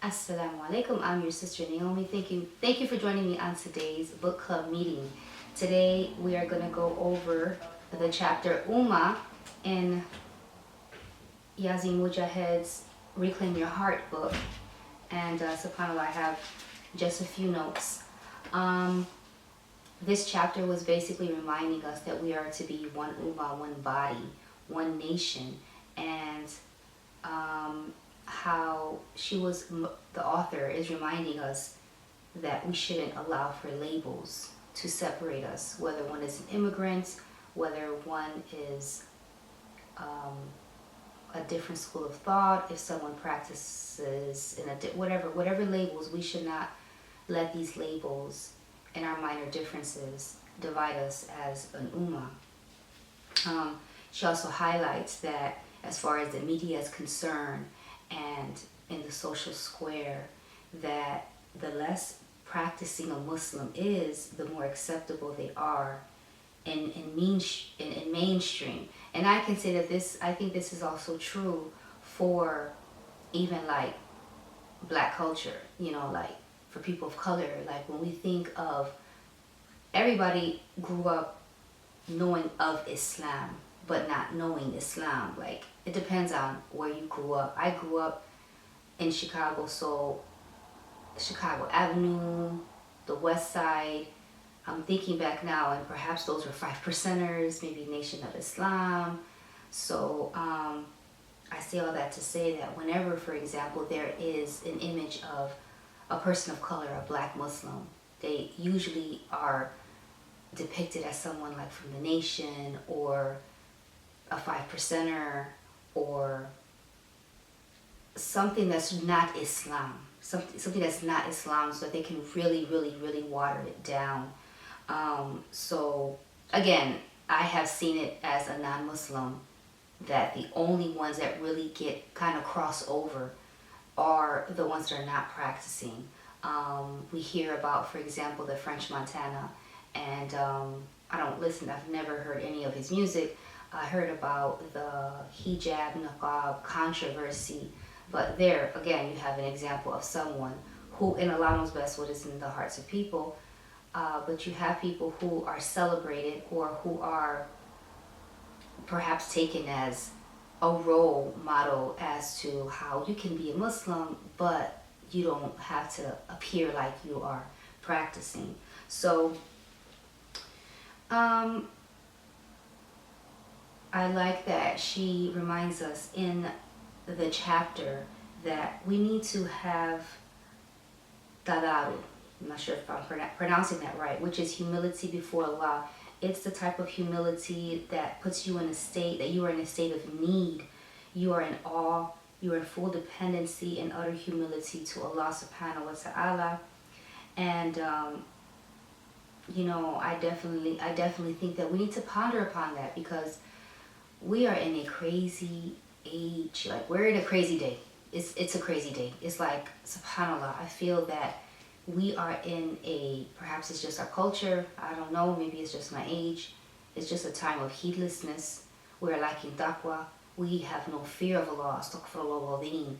Asalaamu Alaykum. I'm your sister Naomi. Thank you for joining me on today's book club meeting. Today we are going to go over the chapter Ummah in Yasmin Mogahed's Reclaim Your Heart book. And subhanAllah, I have just a few notes. This chapter was basically reminding us that we are to be one Ummah, one body, one nation, and how the author is reminding us that we shouldn't allow for labels to separate us, whether one is an immigrant, whether one is a different school of thought, if someone practices in whatever labels, we should not let these labels and our minor differences divide us as an ummah. She also highlights that as far as the media is concerned and in the social square, that the less practicing a Muslim is, the more acceptable they are in mainstream. And I can say that I think this is also true for even like black culture, like for people of color. Like when we think of, everybody grew up knowing of Islam, but not knowing Islam. Like it depends on where you grew up. I grew up in Chicago, so Chicago Avenue, the West Side. I'm thinking back now, and perhaps those were 5%ers, maybe Nation of Islam. So I say all that to say that whenever, for example, there is an image of a person of color, a black Muslim, they usually are depicted as someone like from the Nation, or a 5%er, or something that's not Islam. Something that's not Islam, so that they can really, really, really water it down. So again, I have seen it as a non-Muslim that the only ones that really get kind of cross over are the ones that are not practicing. We hear about, for example, the French Montana, and I don't listen, I've never heard any of his music. I heard about the hijab, niqab controversy, but there, again, you have an example of someone who, and Allah knows best what is in the hearts of people, but you have people who are celebrated or who are perhaps taken as a role model as to how you can be a Muslim, but you don't have to appear like you are practicing. So, I like that she reminds us in the chapter that we need to have tadaru. I'm not sure if I'm pronouncing that right, which is humility before Allah. It's the type of humility that puts you in a state that you are in a state of need. You are in awe. You are in full dependency and utter humility to Allah subhanahu wa ta'ala. And I definitely think that we need to ponder upon that, because we are in a crazy age. Like, we're in a crazy day. It's a crazy day. It's like, subhanAllah, I feel that we are in perhaps it's just our culture, I don't know, maybe it's just my age. It's just a time of heedlessness. We're lacking taqwa. We have no fear of Allah. Astaghfirullah.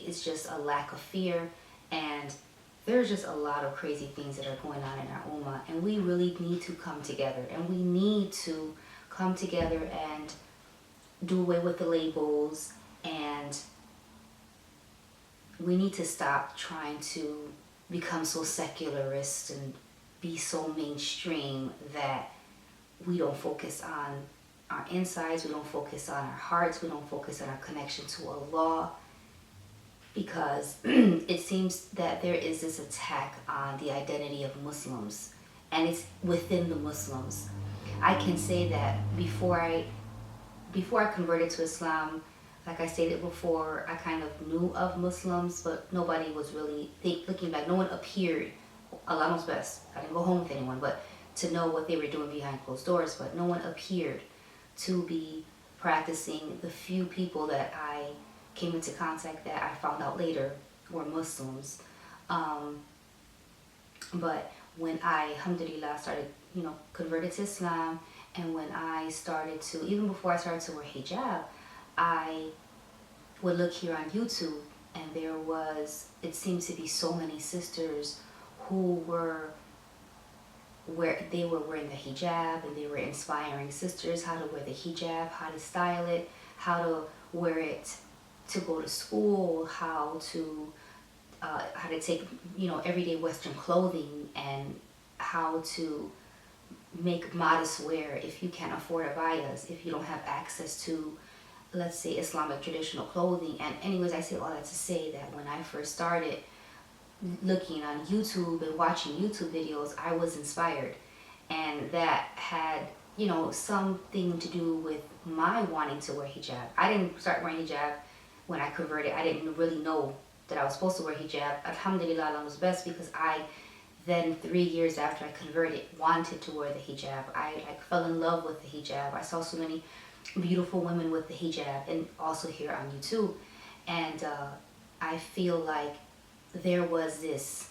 It's just a lack of fear, and there's just a lot of crazy things that are going on in our ummah, and we really need to come together, and we need to come together and do away with the labels, and we need to stop trying to become so secularist and be so mainstream that we don't focus on our insides, we don't focus on our hearts, we don't focus on our connection to Allah, because it seems that there is this attack on the identity of Muslims, and it's within the Muslims. I can say that before I converted to Islam, like I stated before, I kind of knew of Muslims, but nobody was really, looking back, no one appeared, Allah knows best, I didn't go home with anyone, but to know what they were doing behind closed doors, but no one appeared to be practicing. The few people that I came into contact that I found out later were Muslims. But when I, alhamdulillah, started, converted to Islam, and when I started to, even before I started to wear hijab, I would look here on YouTube and it seemed to be so many sisters who were wearing the hijab, and they were inspiring sisters how to wear the hijab, how to style it, how to wear it to go to school, how to take everyday Western clothing, and how to make modest wear if you can't afford abayas, if you don't have access to, let's say, Islamic traditional clothing. And anyways, I say all that to say that when I first started looking on YouTube and watching YouTube videos, I was inspired, and that had something to do with my wanting to wear hijab. I didn't start wearing hijab when I converted. I didn't really know that I was supposed to wear hijab. Alhamdulillah, Allah was best, because I then 3 years after I converted wanted to wear the hijab. I fell in love with the hijab. I saw so many beautiful women with the hijab, and also here on YouTube, and I feel like there was this,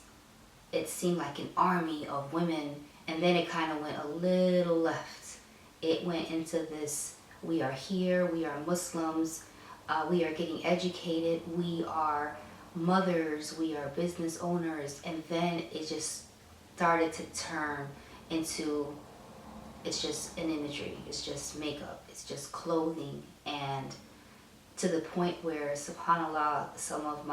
it seemed like an army of women, and then it kind of went a little left. It went into this, we are here, we are Muslims, we are getting educated, we are mothers, we are business owners, and then it just started to turn into, it's just an imagery, it's just makeup, it's just clothing, and to the point where, subhanAllah, some of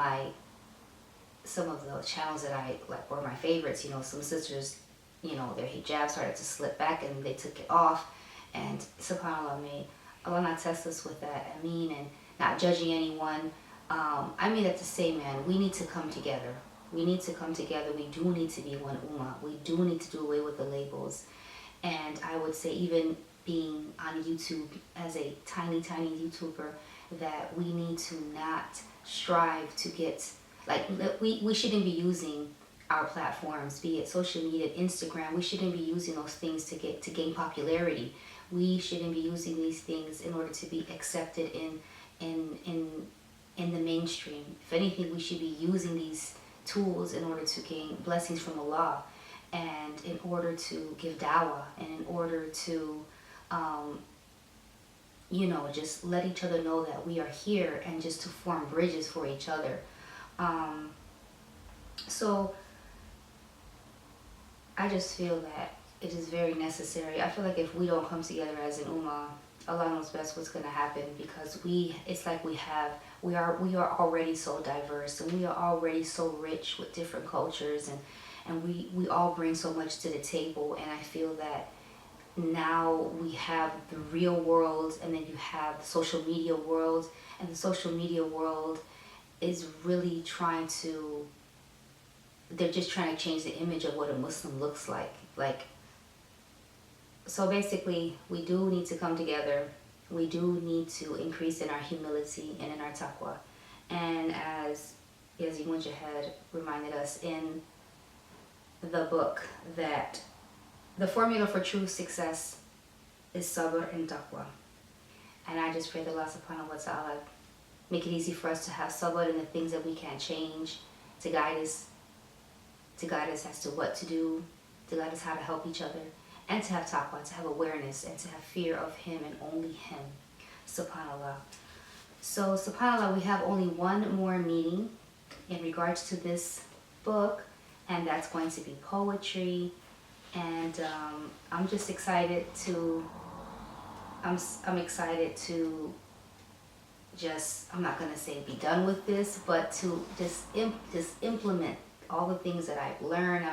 the channels that I like were my favorites, some sisters, their hijab started to slip back and they took it off, and subhanAllah, may Allah not test us with that, and not judging anyone. I mean that to say, man, we need to come together. We need to come together. We do need to be one ummah. We do need to do away with the labels. And I would say, even being on YouTube as a tiny, tiny YouTuber, that we need to not strive to get, we shouldn't be using our platforms, be it social media, Instagram, we shouldn't be using those things to gain popularity. We shouldn't be using these things in order to be accepted in the mainstream. If anything, we should be using these tools in order to gain blessings from Allah, and in order to give dawah, and in order to just let each other know that we are here, and just to form bridges for each other. So I just feel that it is very necessary. I feel like if we don't come together as an ummah, Allah knows best what's going to happen, because it's like we are already so diverse, and we are already so rich with different cultures, and we all bring so much to the table. And I feel that now we have the real world, and then you have the social media world, and the social media world is really they're just trying to change the image of what a Muslim looks like. So basically, we do need to come together. We do need to increase in our humility and in our taqwa. And as Yasmin Mogahed reminded us in the book, that the formula for true success is sabr and taqwa. And I just pray that Allah subhanahu wa ta'ala make it easy for us to have sabr in the things that we can't change, to guide us as to what to do, to guide us how to help each other, and to have taqwa, to have awareness, and to have fear of Him and only Him, subhanAllah. So subhanAllah, we have only one more meeting in regards to this book, and that's going to be poetry. And I'm just excited to, I'm excited to just, I'm not going to say be done with this, but to just implement all the things that I've learned.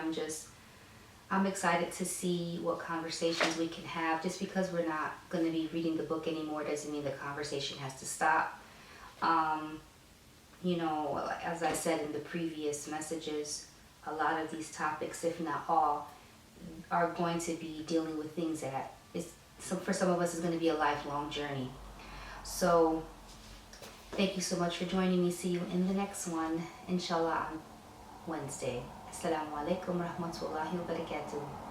I'm excited to see what conversations we can have. Just because we're not going to be reading the book anymore doesn't mean the conversation has to stop. As I said in the previous messages, a lot of these topics, if not all, are going to be dealing with things that for some of us is going to be a lifelong journey. So thank you so much for joining me. See you in the next one, inshallah, on Wednesday. Asalaamu Alaykum wa rahmatullahi wa barakatuh.